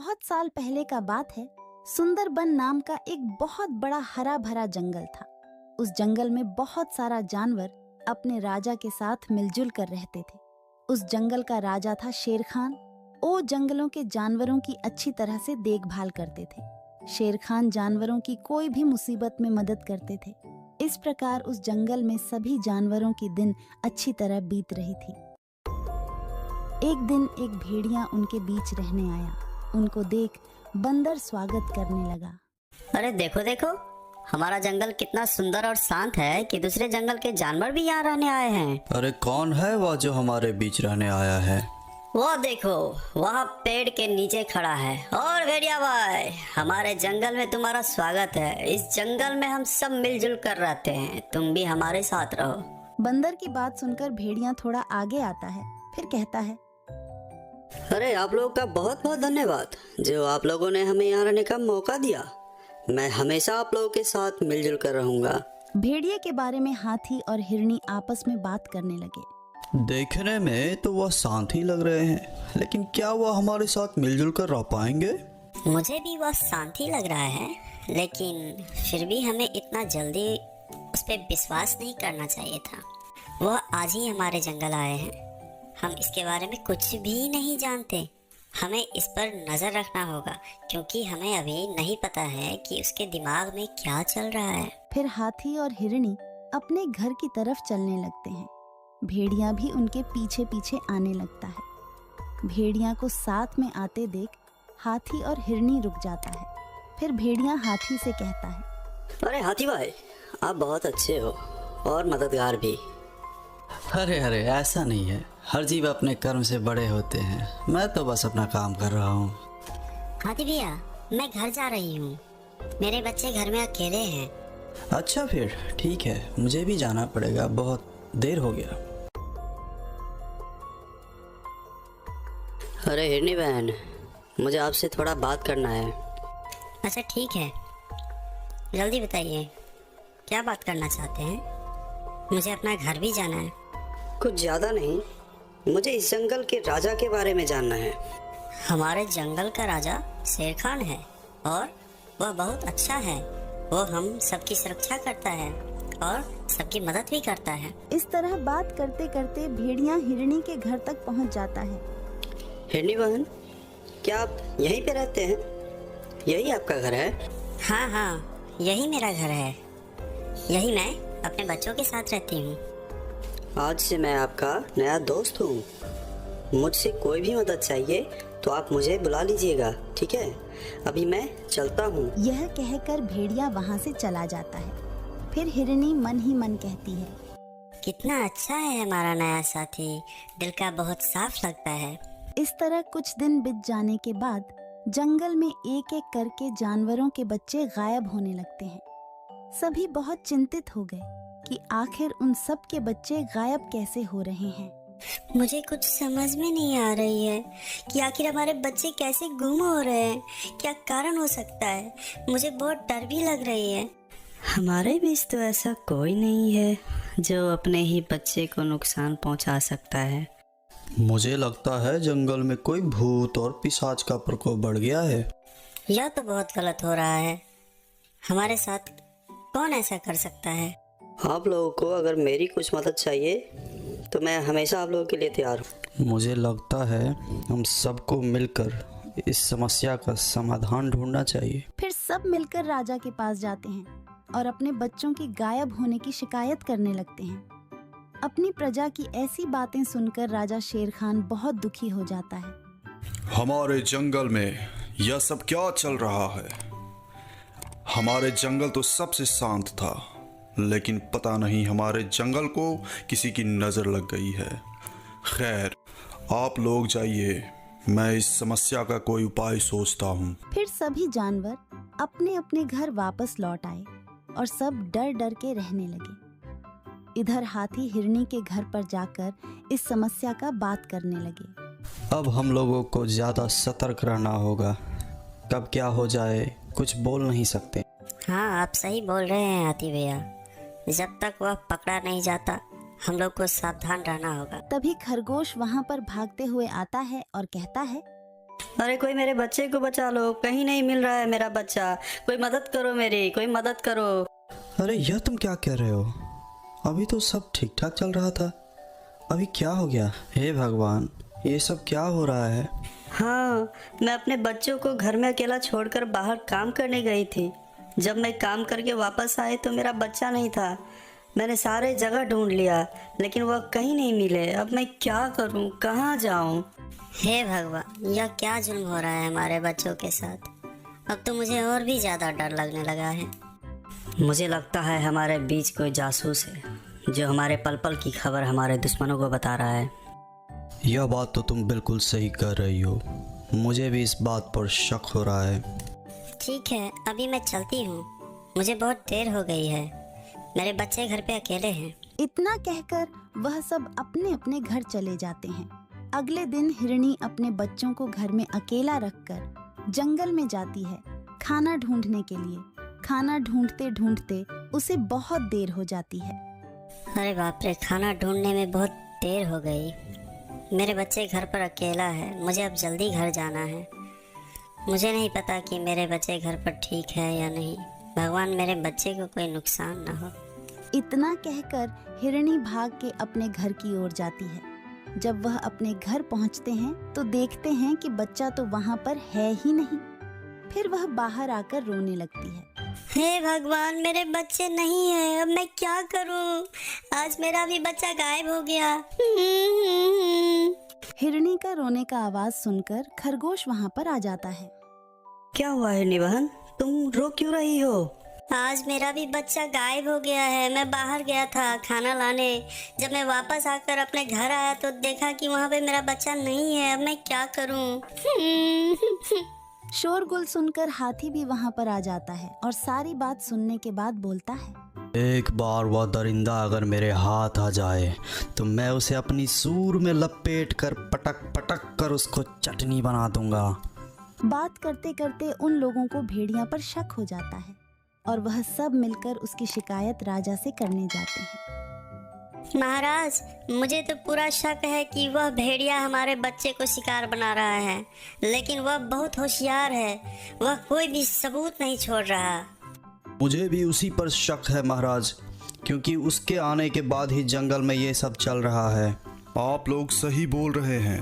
बहुत साल पहले का बात है। सुंदरबन नाम का एक बहुत बड़ा हरा भरा जंगल था। उस जंगल में बहुत सारा जानवर अपने राजा के साथ मिलजुल कर रहते थे। उस जंगल का राजा था शेर खान। वो जंगलों के जानवरों की अच्छी तरह से देखभाल करते थे। शेर खान जानवरों की कोई भी मुसीबत में मदद करते थे। इस प्रकार उस जंगल में सभी जानवरों की दिन अच्छी तरह बीत रही थी। एक दिन एक भेड़िया उनके बीच रहने आया। उनको देख बंदर स्वागत करने लगा। अरे देखो देखो, हमारा जंगल कितना सुंदर और शांत है कि दूसरे जंगल के जानवर भी यहाँ रहने आए हैं। अरे कौन है वह जो हमारे बीच रहने आया है? वो देखो, वहाँ पेड़ के नीचे खड़ा है। और भेड़िया भाई, हमारे जंगल में तुम्हारा स्वागत है। इस जंगल में हम सब मिलजुल कर रहते हैं, तुम भी हमारे साथ रहो। बंदर की बात सुनकर भेड़िया थोड़ा आगे आता है, फिर कहता है, अरे आप लोगों का बहुत बहुत धन्यवाद जो आप लोगों ने हमें यहाँ रहने का मौका दिया। मैं हमेशा आप लोगों के साथ मिलजुल कर रहूंगा। भेड़िए के बारे में हाथी और हिरनी आपस में बात करने लगे। देखने में तो वह शांत ही लग रहे हैं, लेकिन क्या वह हमारे साथ मिलजुल कर रह पाएंगे? मुझे भी वह शांत ही लग रहा है, लेकिन फिर भी हमें इतना जल्दी उस पर विश्वास नहीं करना चाहिए था। वह आज ही हमारे जंगल आए हैं, हम इसके बारे में कुछ भी नहीं जानते। हमें इस पर नजर रखना होगा, क्योंकि हमें अभी नहीं पता है कि उसके दिमाग में क्या चल रहा है। फिर हाथी और हिरनी अपने घर की तरफ चलने लगते हैं। भेड़िया भी उनके पीछे पीछे आने लगता है। भेड़िया को साथ में आते देख हाथी और हिरनी रुक जाता है। फिर भेड़िया हाथी से कहता है, अरे हाथी भाई, आप बहुत अच्छे हो और मददगार भी। अरे अरे, ऐसा नहीं है। हर जीव अपने कर्म से बड़े होते हैं। मैं तो बस अपना काम कर रहा हूँ। हाथी भैया, मैं घर जा रही हूँ, मेरे बच्चे घर में अकेले हैं। अच्छा फिर ठीक है, मुझे भी जाना पड़ेगा, बहुत देर हो गया। अरे हिरनी बहन, मुझे आपसे थोड़ा बात करना है। अच्छा ठीक है, जल्दी बताइए, क्या बात करना चाहते हैं? मुझे अपना घर भी जाना है। कुछ ज्यादा नहीं, मुझे इस जंगल के राजा के बारे में जानना है। हमारे जंगल का राजा शेर खान है और वह बहुत अच्छा है। वो हम सबकी सुरक्षा करता है और सबकी मदद भी करता है। इस तरह बात करते करते भेड़िया हिरनी के घर तक पहुंच जाता है। हिरनी बहन, क्या आप यहीं पे रहते हैं? यही आपका घर है? हाँ हाँ, यही मेरा घर है। यही मैं अपने बच्चों के साथ रहती हूँ। आज से मैं आपका नया दोस्त हूँ। मुझसे कोई भी मदद चाहिए तो आप मुझे बुला लीजिएगा, ठीक है? अभी मैं चलता हूँ। यह कहकर भेड़िया वहाँ से चला जाता है। फिर हिरनी मन ही मन कहती है, कितना अच्छा है हमारा नया साथी, दिल का बहुत साफ लगता है। इस तरह कुछ दिन बीत जाने के बाद जंगल में एक एक करके जानवरों के बच्चे गायब होने लगते हैं। सभी बहुत चिंतित हो गए कि आखिर उन सब के बच्चे गायब कैसे हो रहे हैं। मुझे कुछ समझ में नहीं आ रही है कि आखिर हमारे बच्चे कैसे गुम हो रहे हैं, क्या कारण हो सकता है। मुझे बहुत डर भी लग रही है। हमारे बीच तो ऐसा कोई नहीं है जो अपने ही बच्चे को नुकसान पहुंचा सकता है। मुझे लगता है जंगल में कोई भूत और पिशाच का प्रकोप बढ़ गया है। यह तो बहुत गलत हो रहा है। हमारे साथ कौन ऐसा कर सकता है? आप लोगों को अगर मेरी कुछ मदद चाहिए तो मैं हमेशा आप लोगों के लिए तैयार हूँ। मुझे लगता है हम सबको मिलकर इस समस्या का समाधान ढूंढना चाहिए। फिर सब मिलकर राजा के पास जाते हैं और अपने बच्चों की गायब होने की शिकायत करने लगते हैं। अपनी प्रजा की ऐसी बातें सुनकर राजा शेर खान बहुत दुखी हो जाता है। हमारे जंगल में यह सब क्या चल रहा है? हमारे जंगल तो सबसे शांत था, लेकिन पता नहीं हमारे जंगल को किसी की नजर लग गई है। खैर, आप लोग जाइए, मैं इस समस्या का कोई उपाय सोचता हूँ। फिर सभी जानवर अपने अपने घर वापस लौट आए और सब डर डर के रहने लगे। इधर हाथी हिरनी के घर पर जाकर इस समस्या का बात करने लगे। अब हम लोगों को ज्यादा सतर्क रहना होगा। कब क्या हो जाए कुछ बोल नहीं सकते। हाँ, आप सही बोल रहे हैं हाथी भैया। जब तक वह पकड़ा नहीं जाता, हम लोग को सावधान रहना होगा। तभी खरगोश वहाँ पर भागते हुए आता है और कहता है, अरे कोई मेरे बच्चे को बचा लो, कहीं नहीं मिल रहा है मेरा बच्चा, कोई मदद करो मेरी, कोई मदद करो। अरे यह तुम क्या कह रहे हो? अभी तो सब ठीक ठाक चल रहा था, अभी क्या हो गया? हे भगवान, ये सब क्या हो रहा है? हाँ, मैं अपने बच्चों को घर में अकेला छोड़कर बाहर काम करने गई थी। जब मैं काम करके वापस आई तो मेरा बच्चा नहीं था। मैंने सारे जगह ढूंढ लिया लेकिन वह कहीं नहीं मिले। अब मैं क्या करूं, कहाँ जाऊं? हे भगवान, यह क्या जुल्म हो रहा है हमारे बच्चों के साथ। अब तो मुझे और भी ज़्यादा डर लगने लगा है। मुझे लगता है हमारे बीच कोई जासूस है जो हमारे पल पल की खबर हमारे दुश्मनों को बता रहा है। यह बात तो तुम बिल्कुल सही कर रही हो, मुझे भी इस बात पर शक हो रहा है। ठीक है, अभी मैं चलती हूँ, मुझे बहुत देर हो गई है, मेरे बच्चे घर पे अकेले हैं। इतना कहकर वह सब अपने अपने घर चले जाते हैं। अगले दिन हिरणी अपने बच्चों को घर में अकेला रखकर जंगल में जाती है खाना ढूंढने के लिए। खाना ढूंढते ढूंढते उसे बहुत देर हो जाती है। अरे बाप रे, खाना ढूंढने में बहुत देर हो गई। मेरे बच्चे घर पर अकेला है, मुझे अब जल्दी घर जाना है। मुझे नहीं पता कि मेरे बच्चे घर पर ठीक है या नहीं। भगवान मेरे बच्चे को कोई नुकसान ना हो। इतना कहकर हिरणी भाग के अपने घर की ओर जाती है। जब वह अपने घर पहुंचते हैं तो देखते हैं कि बच्चा तो वहां पर है ही नहीं। फिर वह बाहर आकर रोने लगती है। हे भगवान, मेरे बच्चे नहीं है, अब मैं क्या करूं? आज मेरा भी बच्चा गायब हो गया। हिरणी का रोने का आवाज सुनकर खरगोश वहां पर आ जाता है। क्या हुआ है निबहन, तुम रो क्यों रही हो? आज मेरा भी बच्चा गायब हो गया है। मैं बाहर गया था खाना लाने, जब मैं वापस आकर अपने घर आया तो देखा कि वहाँ पे मेरा बच्चा नहीं है। अब मैं क्या करूँ? शोरगुल सुनकर हाथी भी वहां पर आ जाता है और सारी बात सुनने के बाद बोलता है, एक बार वह दरिंदा अगर मेरे हाथ आ जाए तो मैं उसे अपनी सूर में लपेट कर पटक पटक कर उसको चटनी बना दूंगा। बात करते करते उन लोगों को भेड़िया पर शक हो जाता है और वह सब मिलकर उसकी शिकायत राजा से करने जाते हैं। महाराज, मुझे तो पूरा शक है कि वह भेड़िया हमारे बच्चे को शिकार बना रहा है, लेकिन वह बहुत होशियार है, वह कोई भी सबूत नहीं छोड़ रहा। मुझे भी उसी पर शक है महाराज, क्योंकि उसके आने के बाद ही जंगल में ये सब चल रहा है। आप लोग सही बोल रहे हैं,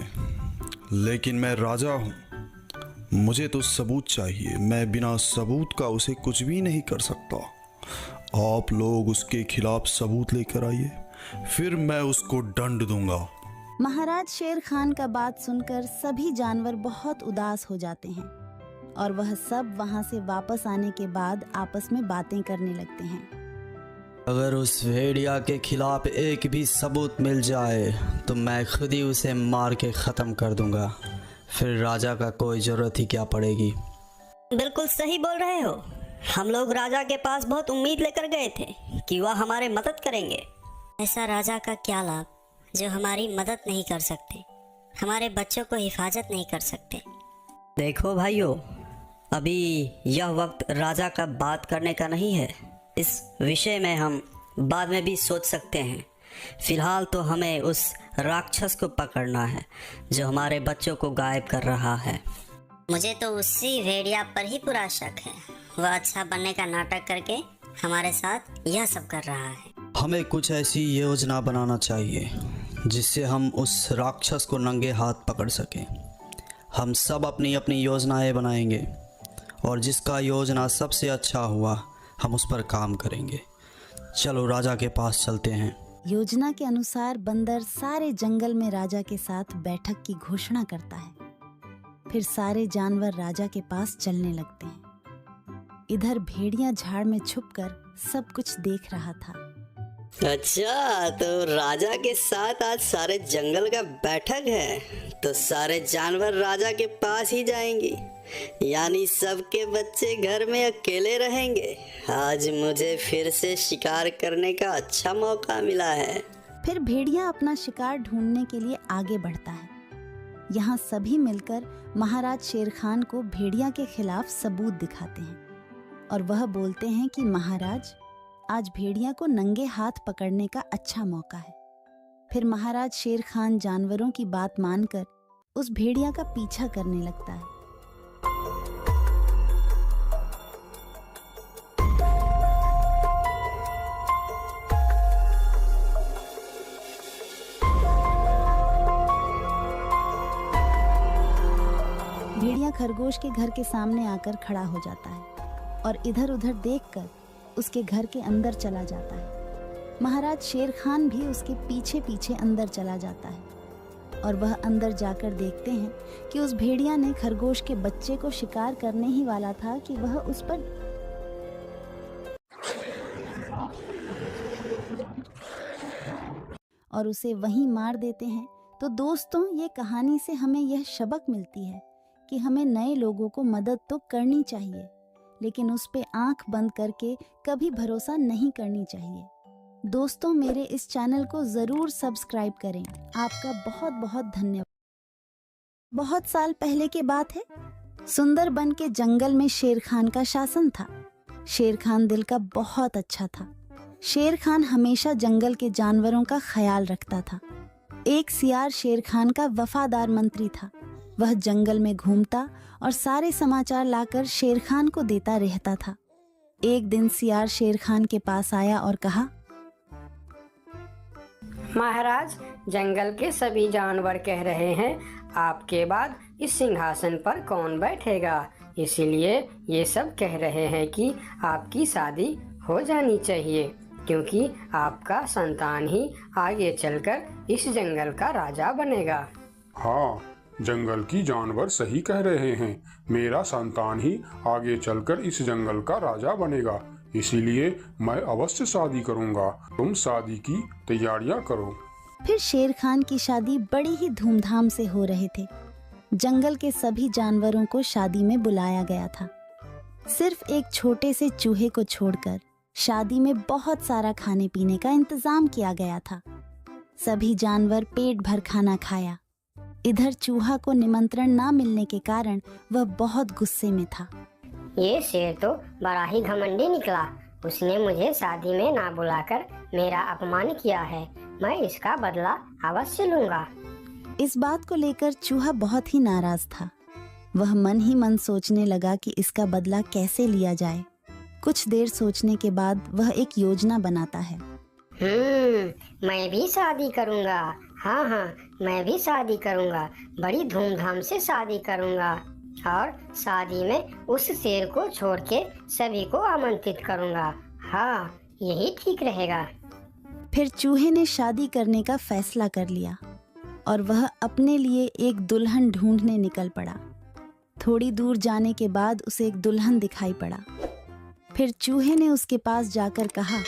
लेकिन मैं राजा हूँ, मुझे तो सबूत चाहिए। मैं बिना सबूत का उसे कुछ भी नहीं कर सकता। आप लोग उसके खिलाफ सबूत लेकर आइए, फिर मैं उसको दंड दूंगा। महाराज शेर खान का बात सुनकर सभी जानवर बहुत उदास हो जाते हैं और वह सब वहां से वापस आने के बाद आपस में बातें करने लगते हैं। अगर उस भेड़िया के खिलाफ एक भी सबूत मिल जाए तो मैं खुद ही उसे मार के ख़त्म कर दूंगा, फिर राजा का कोई ज़रूरत ही क्या पड़ेगी। बिल्कुल सही बोल रहे हो। हम लोग राजा के पास बहुत उम्मीद लेकर गए थे कि वह हमारे मदद करेंगे। ऐसा राजा का क्या लाभ जो हमारी मदद नहीं कर सकते, हमारे बच्चों को हिफाजत नहीं कर सकते। देखो भाइयों, अभी यह वक्त राजा का बात करने का नहीं है। इस विषय में हम बाद में भी सोच सकते हैं। फिलहाल तो हमें उस राक्षस को पकड़ना है जो हमारे बच्चों को गायब कर रहा है। मुझे तो उसी भेड़िया पर ही पूरा शक है। वह अच्छा बनने का नाटक करके हमारे साथ यह सब कर रहा है। हमें कुछ ऐसी योजना बनाना चाहिए जिससे हम उस राक्षस को नंगे हाथ पकड़ सकें। हम सब अपनी अपनी योजनाएं बनाएंगे और जिसका योजना सबसे अच्छा हुआ हम उस पर काम करेंगे। चलो राजा के पास चलते हैं। योजना के अनुसार बंदर सारे जंगल में राजा के साथ बैठक की घोषणा करता है। फिर सारे जानवर राजा के पास चलने लगते हैं। इधर भेड़िया झाड़ में छुपकर सब कुछ देख रहा था। अच्छा, तो राजा के साथ आज सारे जंगल का बैठक है, तो सारे जानवर राजा के पास ही जाएंगे, यानी सबके बच्चे घर में अकेले रहेंगे। आज मुझे फिर से शिकार करने का अच्छा मौका मिला है। फिर भेड़िया अपना शिकार ढूंढने के लिए आगे बढ़ता है। यहाँ सभी मिलकर महाराज शेर खान को भेड़िया के खिलाफ सबूत दिखाते हैं और वह बोलते हैं कि महाराज, आज भेड़िया को नंगे हाथ पकड़ने का अच्छा मौका है। फिर महाराज शेर खान जानवरों की बात मानकर उस भेड़िया का पीछा करने लगता है। भेड़िया खरगोश के घर के सामने आकर खड़ा हो जाता है और इधर उधर देखकर उसके घर के अंदर चला जाता है। महाराज शेर खान भी उसके पीछे पीछे अंदर चला जाता है और वह अंदर जाकर देखते हैं कि उस भेड़िया ने खरगोश के बच्चे को शिकार करने ही वाला था कि वह उस पर और उसे वहीं मार देते हैं। तो दोस्तों, ये कहानी से हमें यह सबक मिलती है कि हमें नए लोगों को मदद तो करनी चाहिए, लेकिन उस पे आंख बंद करके कभी भरोसा नहीं करनी चाहिए। दोस्तों, मेरे इस चैनल को ज़रूर सब्सक्राइब करें। आपका बहुत बहुत धन्यवाद। बहुत साल पहले की बात है। सुंदरबन के जंगल में शेर खान का शासन था। शेर खान दिल का बहुत अच्छा था। शेर खान हमेशा जंगल के जानवरों का ख्याल रखता था। एक सियार शेर खान का वफादार मंत्री था। वह जंगल में घूमता और सारे समाचार लाकर शेर खान को देता रहता था। एक दिन सियार शेर खान के पास आया और कहा, महाराज, जंगल के सभी जानवर कह रहे हैं आपके बाद इस सिंहासन पर कौन बैठेगा। इसीलिए ये सब कह रहे हैं कि आपकी शादी हो जानी चाहिए, क्योंकि आपका संतान ही आगे चलकर इस जंगल का राजा बनेगा। हाँ, जंगल की जानवर सही कह रहे हैं। मेरा संतान ही आगे चलकर इस जंगल का राजा बनेगा। इसीलिए मैं अवश्य शादी करूंगा। तुम शादी की तैयारियां करो। फिर शेर खान की शादी बड़ी ही धूमधाम से हो रहे थे। जंगल के सभी जानवरों को शादी में बुलाया गया था। सिर्फ एक छोटे से चूहे को छोड़कर शादी में बहुत सारा खाने पीने का इंतजाम किया गया था। सभी जानवर पेट भर खाना खाया। इधर चूहा को निमंत्रण ना मिलने के कारण वह बहुत गुस्से में था। ये शेर तो बड़ा ही घमंडी निकला। उसने मुझे शादी में ना बुलाकर मेरा अपमान किया है। मैं इसका बदला अवश्य लूंगा। इस बात को लेकर चूहा बहुत ही नाराज था। वह मन ही मन सोचने लगा कि इसका बदला कैसे लिया जाए। कुछ देर सोचने के बाद वह एक योजना बनाता है। मैं भी शादी करूंगा। हाँ, मैं भी शादी करूंगा। बड़ी धूमधाम से शादी करूंगा और शादी में उस शेर को छोड़ के सभी को आमंत्रित करूंगा। हाँ, यही ठीक रहेगा। फिर चूहे ने शादी करने का फैसला कर लिया और वह अपने लिए एक दुल्हन ढूंढने निकल पड़ा। थोड़ी दूर जाने के बाद उसे एक दुल्हन दिखाई पड़ा। फिर चूहे ने उसके पास जाकर कहा,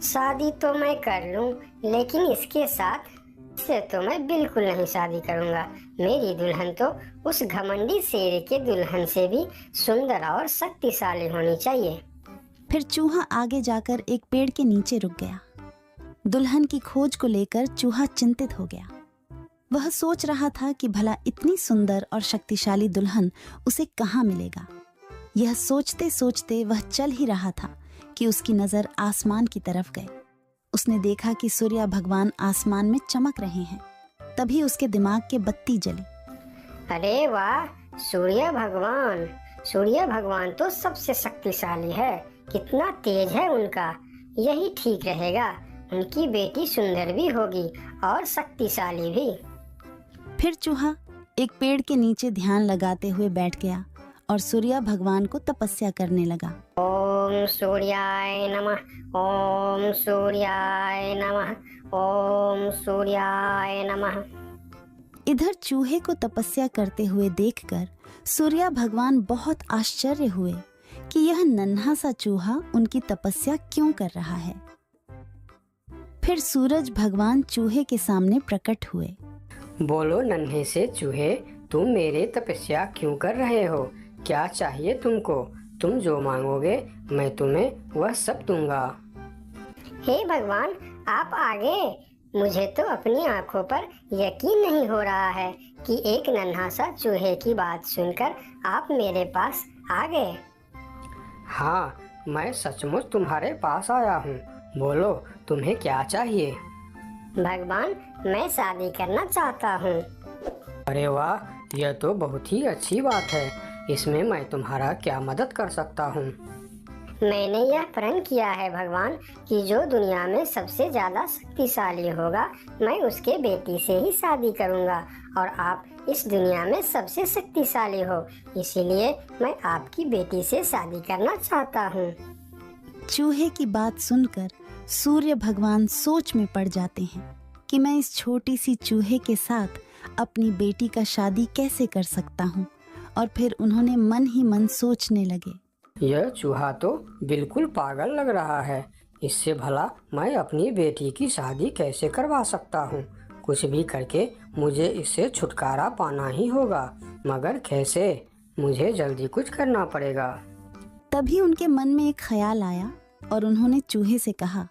शादी तो मैं कर लूं, लेकिन इसके साथ से तो मैं बिल्कुल नहीं शादी करूंगा। मेरी दुल्हन तो उस घमंडी शेर के दुल्हन से भी सुंदर और शक्तिशाली होनी चाहिए। फिर चूहा आगे जाकर एक पेड़ के नीचे रुक गया। दुल्हन की खोज को लेकर चूहा चिंतित हो गया। वह सोच रहा था कि भला इतनी सुंदर और शक्तिशाली दुल्हन उसे कहाँ मिलेगा। यह सोचते सोचते वह चल ही रहा था कि उसकी नजर आसमान की तरफ गई। उसने देखा कि सूर्य भगवान आसमान में चमक रहे हैं। तभी उसके दिमाग के बत्ती जली। अरे वाह, सूर्य भगवान तो सबसे शक्तिशाली है। कितना तेज है उनका। यही ठीक रहेगा। उनकी बेटी सुंदर भी होगी और शक्तिशाली भी। फिर चूहा एक पेड़ के नीचे ध्यान लगाते हुए बैठ गया और सूर्य भगवान को तपस्या करने लगा। ओम सूर्याय नमः, ओम सूर्याय नमः, ओम सूर्याय नमः। इधर चूहे को तपस्या करते हुए देखकर सूर्य भगवान बहुत आश्चर्य हुए कि यह नन्हा सा चूहा उनकी तपस्या क्यों कर रहा है। फिर सूरज भगवान चूहे के सामने प्रकट हुए। बोलो नन्हे से चूहे, तुम मेरे तपस्या क्यों कर रहे हो? क्या चाहिए तुमको? तुम जो मांगोगे मैं तुम्हें वह सब दूंगा। हे भगवान, आप आगे। मुझे तो अपनी आंखों पर यकीन नहीं हो रहा है कि एक नन्हा सा चूहे की बात सुनकर आप मेरे पास आ गए। हाँ, मैं सचमुच तुम्हारे पास आया हूँ। बोलो तुम्हें क्या चाहिए? भगवान, मैं शादी करना चाहता हूँ। अरे वाह, यह तो बहुत ही अच्छी बात है। इसमें मैं तुम्हारा क्या मदद कर सकता हूँ? मैंने यह प्रण किया है भगवान कि जो दुनिया में सबसे ज्यादा शक्तिशाली होगा मैं उसके बेटी से ही शादी करूंगा, और आप इस दुनिया में सबसे शक्तिशाली हो, इसीलिए मैं आपकी बेटी से शादी करना चाहता हूँ। चूहे की बात सुनकर सूर्य भगवान सोच में पड़ जाते हैं कि मैं इस छोटी सी चूहे के साथ अपनी बेटी का शादी कैसे कर सकता हूँ। और फिर उन्होंने मन ही मन सोचने लगे, यह चूहा तो बिल्कुल पागल लग रहा है। इससे भला मैं अपनी बेटी की शादी कैसे करवा सकता हूँ? कुछ भी करके मुझे इससे छुटकारा पाना ही होगा, मगर कैसे? मुझे जल्दी कुछ करना पड़ेगा। तभी उनके मन में एक ख्याल आया और उन्होंने चूहे से कहा,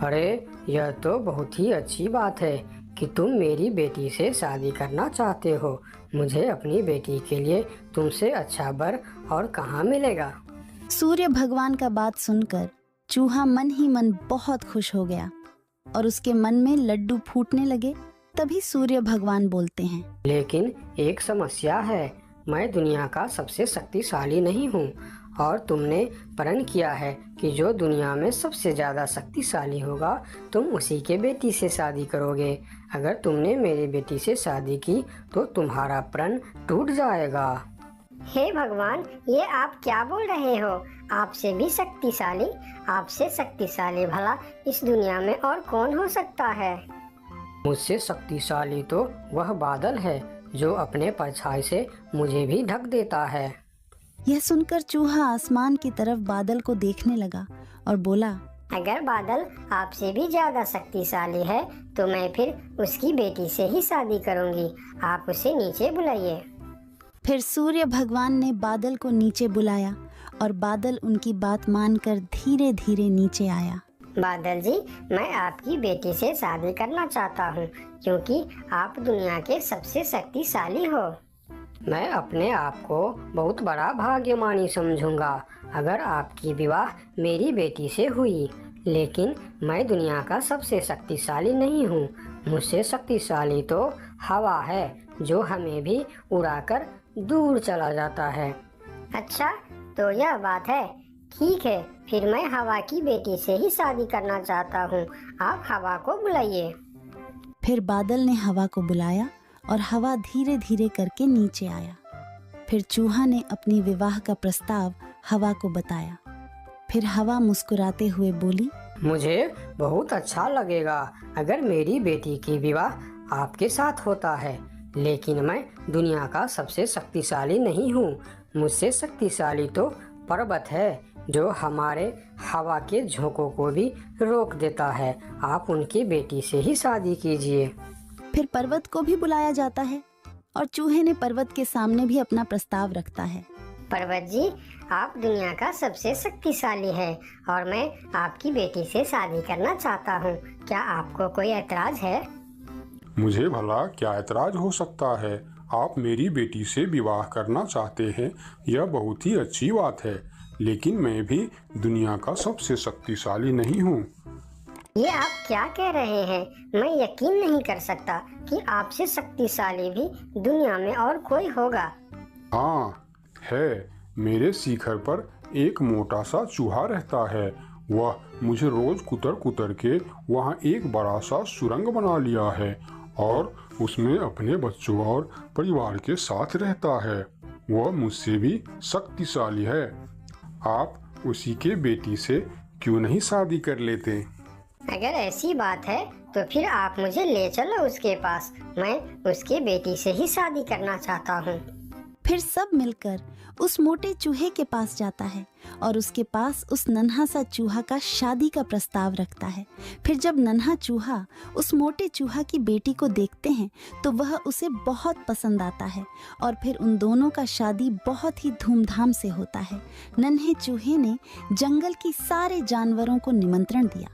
अरे यह तो बहुत ही अच्छी बात है कि तुम मेरी बेटी से शादी करना चाहते हो। मुझे अपनी बेटी के लिए तुमसे अच्छा वर और कहाँ मिलेगा? सूर्य भगवान का बात सुनकर चूहा मन ही मन बहुत खुश हो गया और उसके मन में लड्डू फूटने लगे। तभी सूर्य भगवान बोलते हैं, लेकिन एक समस्या है, मैं दुनिया का सबसे शक्तिशाली नहीं हूँ और तुमने प्रण किया है कि जो दुनिया में सबसे ज्यादा शक्तिशाली होगा तुम उसी के बेटी से शादी करोगे। अगर तुमने मेरी बेटी से शादी की तो तुम्हारा प्रण टूट जाएगा। हे भगवान, ये आप क्या बोल रहे हो? आपसे भी शक्तिशाली? आपसे शक्तिशाली भला इस दुनिया में और कौन हो सकता है? मुझसे शक्तिशाली तो वह बादल है जो अपने परछाई से मुझे भी ढक देता है। यह सुनकर चूहा आसमान की तरफ बादल को देखने लगा और बोला, अगर बादल आपसे भी ज्यादा शक्तिशाली है तो मैं फिर उसकी बेटी से ही शादी करूंगी। आप उसे नीचे बुलाइए। फिर सूर्य भगवान ने बादल को नीचे बुलाया और बादल उनकी बात मानकर धीरे धीरे नीचे आया। बादल जी, मैं आपकी बेटी से शादी करना चाहता हूँ क्योंकि आप दुनिया के सबसे शक्तिशाली हो। मैं अपने आप को बहुत बड़ा भाग्यमानी समझूंगा अगर आपकी विवाह मेरी बेटी से हुई, लेकिन मैं दुनिया का सबसे शक्तिशाली नहीं हूँ। मुझसे शक्तिशाली तो हवा है जो हमें भी उड़ाकर दूर चला जाता है। अच्छा, तो यह बात है। ठीक है, फिर मैं हवा की बेटी से ही शादी करना चाहता हूँ। आप हवा को बुलाइए। फिर बादल ने हवा को बुलाया और हवा धीरे धीरे करके नीचे आया। फिर चूहा ने अपनी विवाह का प्रस्ताव हवा को बताया। फिर हवा मुस्कुराते हुए बोली, मुझे बहुत अच्छा लगेगा अगर मेरी बेटी की विवाह आपके साथ होता है, लेकिन मैं दुनिया का सबसे शक्तिशाली नहीं हूँ। मुझसे शक्तिशाली तो पर्वत है जो हमारे हवा के झोंकों को भी रोक देता है। आप उनकी बेटी से ही शादी कीजिए। फिर पर्वत को भी बुलाया जाता है और चूहे ने पर्वत के सामने भी अपना प्रस्ताव रखता है। पर्वत जी, आप दुनिया का सबसे शक्तिशाली है और मैं आपकी बेटी से शादी करना चाहता हूँ। क्या आपको कोई ऐतराज है? मुझे भला क्या ऐतराज हो सकता है? आप मेरी बेटी से विवाह करना चाहते हैं, यह बहुत ही अच्छी बात है, लेकिन मैं भी दुनिया का सबसे शक्तिशाली नहीं हूँ। ये आप क्या कह रहे हैं? मैं यकीन नहीं कर सकता कि आपसे शक्तिशाली भी दुनिया में और कोई होगा। हाँ है, मेरे शिखर पर एक मोटा सा चूहा रहता है। वह मुझे रोज कुतर कुतर के वहाँ एक बड़ा सा सुरंग बना लिया है और उसमें अपने बच्चों और परिवार के साथ रहता है। वह मुझसे भी शक्तिशाली है। आप उसी के बेटी से क्यों नहीं शादी कर लेते? अगर ऐसी बात है तो फिर आप मुझे ले चलो उसके पास। मैं उसके बेटी से ही शादी करना चाहता हूँ। फिर सब मिलकर उस मोटे चूहे के पास जाता है और उसके पास उस नन्हा सा चूहा का शादी का प्रस्ताव रखता है। फिर जब नन्हा चूहा उस मोटे चूहा की बेटी को देखते हैं तो वह उसे बहुत पसंद आता है और फिर उन दोनों का शादी बहुत ही धूमधाम से होता है। नन्हे चूहे ने जंगल की सारे जानवरों को निमंत्रण दिया,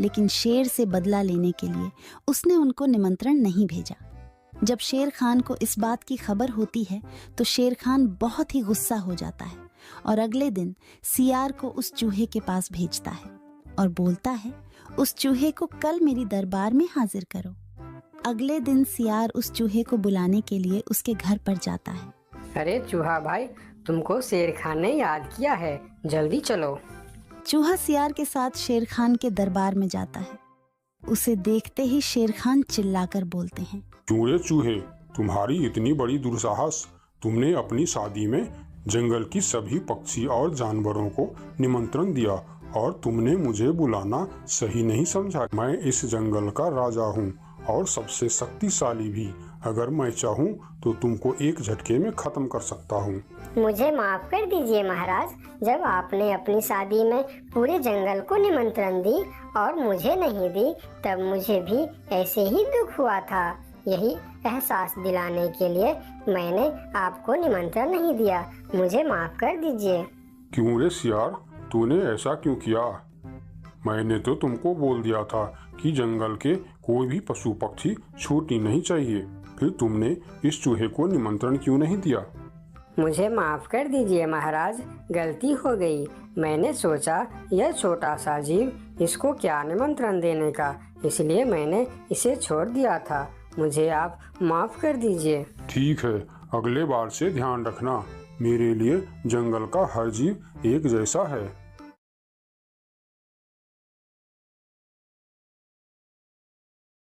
लेकिन शेर से बदला लेने के लिए उसने उनको निमंत्रण नहीं भेजा। जब शेर खान को इस बात की खबर होती है तो शेर खान बहुत ही गुस्सा हो जाता है और अगले दिन सियार को उस चूहे के पास भेजता है और बोलता है, उस चूहे को कल मेरी दरबार में हाजिर करो। अगले दिन सियार उस चूहे को बुलाने के लिए उसके घर पर जाता है। अरे चूहा भाई, तुमको शेर खान ने याद किया है, जल्दी चलो। चूहा सियार के साथ शेर खान के दरबार में जाता है। उसे देखते ही शेर खान चिल्लाकर बोलते हैं, क्यों रे चूहे, तुम्हारी इतनी बड़ी दुस्साहस। तुमने अपनी शादी में जंगल की सभी पक्षी और जानवरों को निमंत्रण दिया और तुमने मुझे बुलाना सही नहीं समझा। मैं इस जंगल का राजा हूँ और सबसे शक्तिशाली भी। अगर मैं चाहूँ तो तुमको एक झटके में खत्म कर सकता हूँ। मुझे माफ कर दीजिए महाराज, जब आपने अपनी शादी में पूरे जंगल को निमंत्रण दी और मुझे नहीं दी, तब मुझे भी ऐसे ही दुख हुआ था। यही एहसास दिलाने के लिए मैंने आपको निमंत्रण नहीं दिया। मुझे माफ कर दीजिए। क्यों रे सियार, तूने ऐसा क्यों किया? मैंने तो तुमको बोल दिया था कि जंगल के कोई भी पशु पक्षी छूटनी नहीं चाहिए। फिर तुमने इस चूहे को निमंत्रण क्यों नहीं दिया? मुझे माफ कर दीजिए महाराज, गलती हो गई। मैंने सोचा यह छोटा सा जीव, इसको क्या निमंत्रण देने का, इसलिए मैंने इसे छोड़ दिया था। मुझे आप माफ कर दीजिए। ठीक है, अगले बार से ध्यान रखना। मेरे लिए जंगल का हर जीव एक जैसा है।